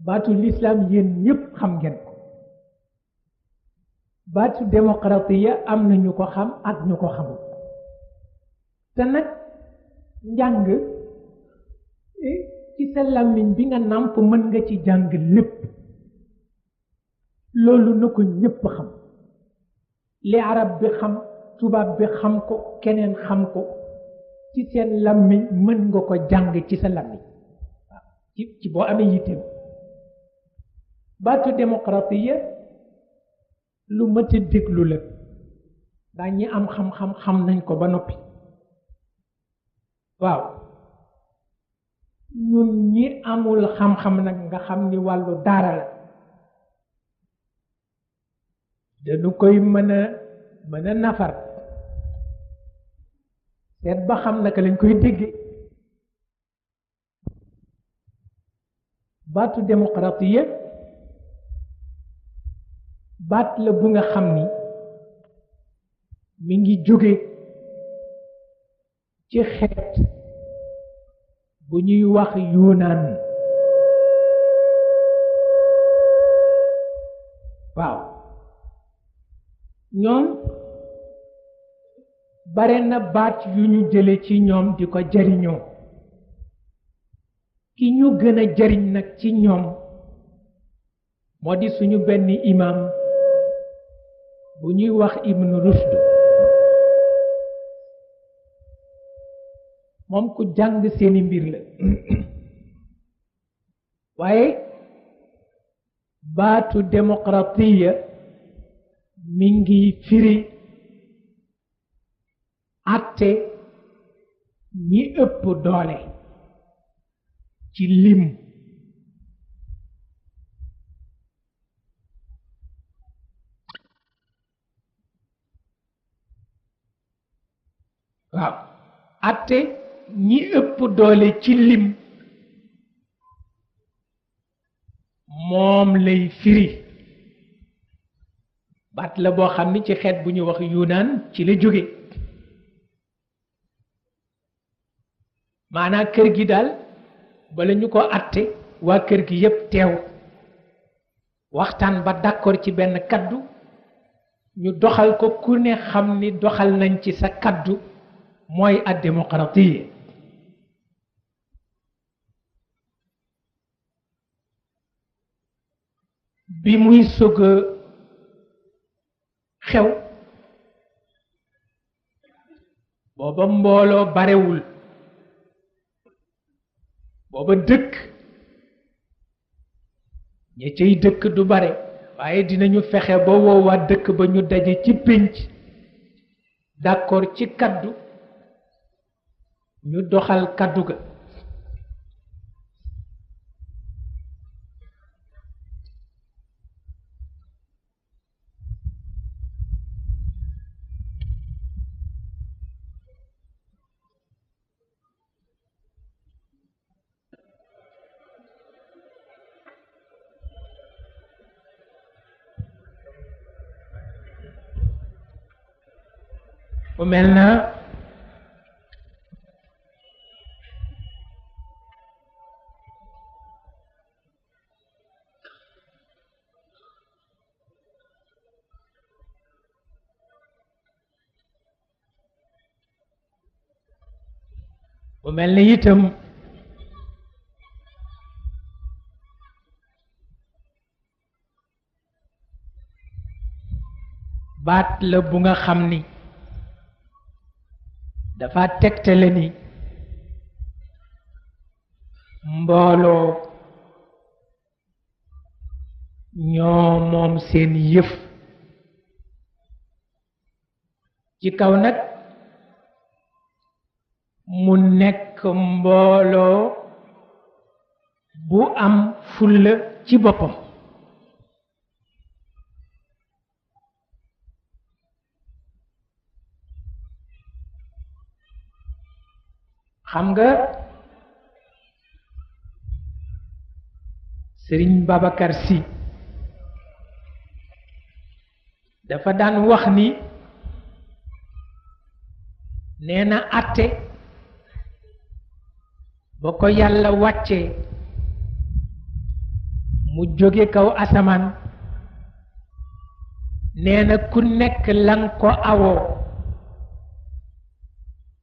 baatu l'islam yéen ñëpp xam ngeen ko baatu démocratie am na ñu ko xam ak ñu ko xamul te nag njàng ci sa làmmiñ bi nga nàmp mën nga ci jàng lépp loolu na ko ñëpp xam li arab bi xam tubaab bi xam ko keneen xam ko ci seen làmmiñ mën nga ko jàng ci sa làmmiñ waaw ci boo amee yitteem baatu démocratie lu mat a déglu la daa ñi am xam-xam xam nañ ko ba noppi waaw ñun ñi amul xam-xam nag nga xam ni wàllu daara la dañu koy mën a nafar seet ba xam naka lañ koy dégge baatu démocratie baat la bu nga xam ni mi ngi jóge ci xeet bu ñuy wax Yunaan waaw ñoom bare na baat yu ñu jële ci ñoom di ko jariñoo ki ñu gën a jariñ nag ci ñoom moo di suñu benn imam bu ñuy wax Ibn Rushd moom ku jàng seeni mbir la waaye baatu démocratie mi ngi firi àtte ñi ëpp doole ci lim waaw àtte ñi ëpp doole ci lim moom lay firi baat la boo xam ni ci xeet bu ñu wax Yunaan ci la jóge maanaam kër gi daal bala ñu ko àtte waa kër gi yépp teew waxtaan ba d'accord ci benn kaddu ñu doxal ko ku ne xam ni doxal nañ ci sa kaddu mooy ad démocratie bi muy sog a xew booba mbooloo barewul booba dëkk ña cay dëkk du bare waaye dinañu fexe ba woowaat dëkk ba ñu daje ci pénc d'accord ci kaddu ñu doxal kaddu ga bu mel na itam baat la bu nga xam ni dafa tegtale ni mbooloo ñoo moom seen yëf ci kaw nag mu nekk mbooloo bu am fulla ci boppam xam nga Sëriñ Babacar Sy dafa daan wax ni nee na àtte ba ko yàlla wàccee mu jóge kaw asamaan nee na ku nekk lan ko awoo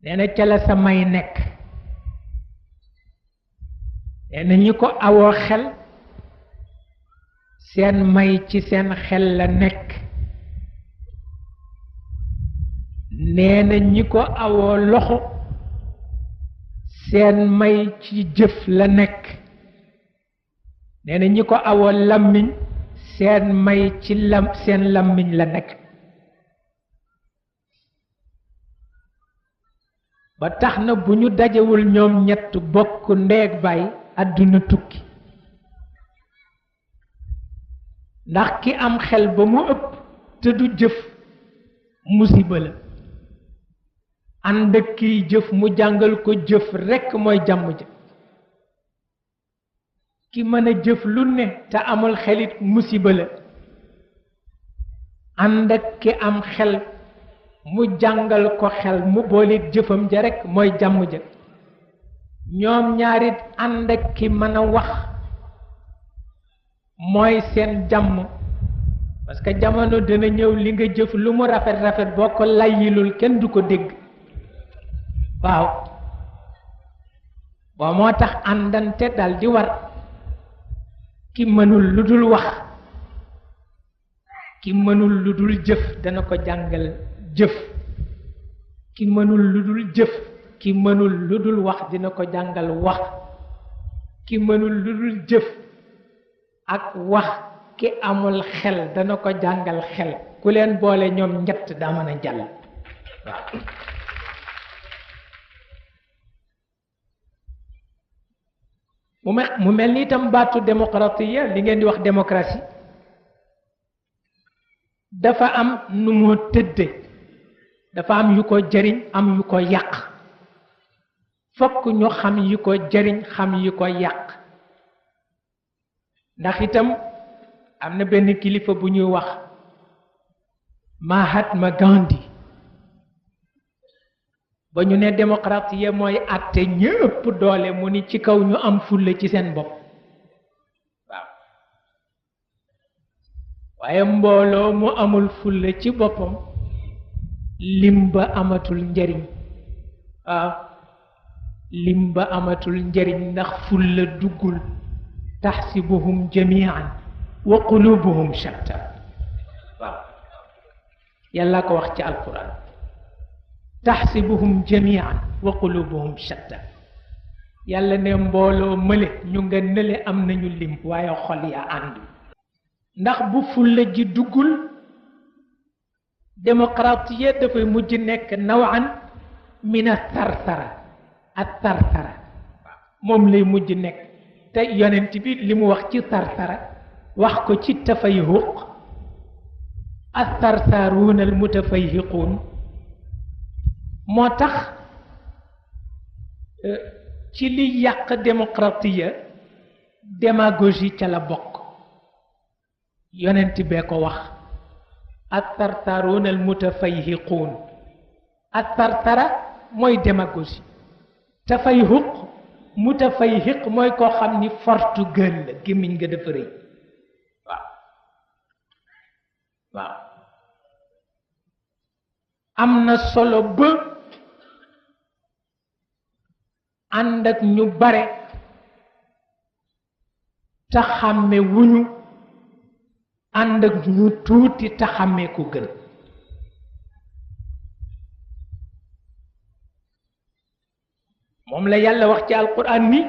nee na ca la sa may nekk nee na ñi ko awoo xel seen may ci seen xel la nekk nee na ñi ko awoo loxo seen may ci jëf la nekk nee na ñi ko awoo làmmiñ seen may ci seen làmmiñ la nekk ba tax na bu ñu dajewul ñoom ñett bokk ndeeg baay àdduna tukki ndax ki am xel ba mu ëpp te du jëf musiba la ànd ak kiy jëf mu jàngal ko jëf rekk mooy jàmm ja ki mën a jëf lu ne te amul xelit musiba la ànd ak ki am xel mu jàngal ko xel mu boolit jëfam ja rekk mooy jàmm ja ñoom ñaarit ànd ak ki mën a wax mooy seen jàmm parce que jamono dina ñëw li nga jëf lu mu rafet rafet boo ko layyilul kenn du ko dégg waaw boo moo tax àndante dal di war ki mënul lu dul wax ki mënul lu dul jëf dana ko jàngal jëf ki mënul lu dul jëf ki mënul lu dul wax dina ko jàngal wax ki mënul lu dul jëf ak wax ki amul xel dana ko jàngal xel ku leen boole ñoom ñett daa mën a jàll waaw mu mel ni itam baatu démocratie li ngeen di wax démocratie dafa am nu moo tëdde dafa am yu ko jëriñ am yu ko yàq fokk ñu xam yi ko jëriñ xam yi ko yàq ndax itam am na benn kilifa bu ñuy wax Mahatma Gandhi ba ñu ne démocratie mooy àtte ñëpp doole mu ni ci kaw ñu am fulla ci seen bopp waaw waaye mbooloo mu amul fulla ci boppam lim ba amatul njariñ waaw lim ba amatul njariñ ndax fulla duggul taxsibuhum jamian wa qulubuhum shatta waaw yàlla ko wax ci alquran taxsibuhum jamian wa qulubuhum shatta yàlla ne mbooloo mële ñu nga nële am nañu lim waaye xol ya ànd ndax bu fulla ji duggul démocratie dafay mujj nekk nawan min a tarsara ak tarsara moom lay mujj nekk te yonent bi li mu wax ci tarsara wax ko ci tafayhuq ak tarsaruuna al mutafayhiquun moo tax ci li yàq démocratie démagogie ca la bokk yonent bee ko wax at-tartaruuna al-mutafayhiquun at-tartara mooy démagogie tafayhuq mutafayhiq mooy koo xam ni fortu gën la gémmiñ nga dafa rëy waaw waaw am na solo ba ànd ak ñu bare te xàmme wuñu ànd ak ñu tuuti te xàmme ko gën moom la yàlla wax ci alquran ni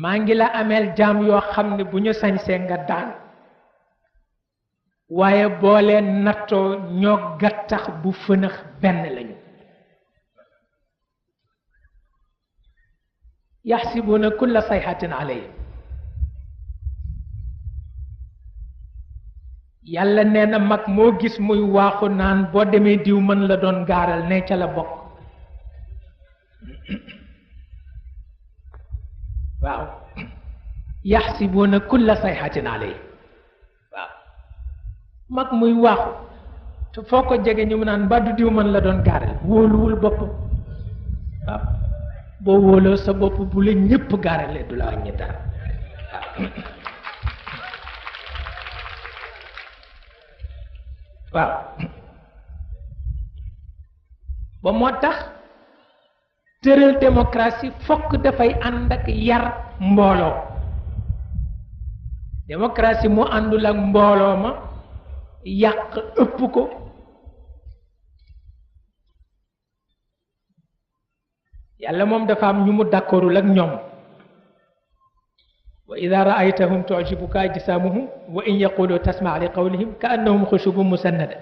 maa ngi la ameel jaam yoo xam ne bu ñu sañsee nga daan waaye boo leen nattoo ñoo gattax bu fënax benn lañu yaxsibuuna kulla sayxatin alayhim yàlla nee na mag moo gis muy waaxu naan boo demee diw mën la doon gaaral ne ca la bokk waaw yaxsibuuna kulla sayxatin alayhim waaw mag muy waaxu te foo ko jege ñu mu naan mbaa du diw mën la doon gaaral wóoluwul boppam waaw boo wóoloo sa bopp bu la ñépp gaaralee du la wàññi dara waaw ba moo tax tëral démocratie fokk dafay ànd ak yar mbooloo démocratie mu àndul ak mbooloo ma yàq ëpp ko yàlla moom dafa am ñu mu d'accordul ak ñoom wa ida raaytahum tujibuka ajsamuhum wa in yaqulu tasmaa li qawlihim ka annahum xushubun musannada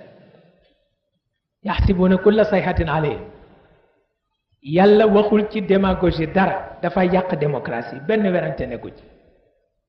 yaxsibuna kulla sayhatin alayhim yàlla waxul ci démagogie dara dafa yàq démocratie benn werante ne ko ci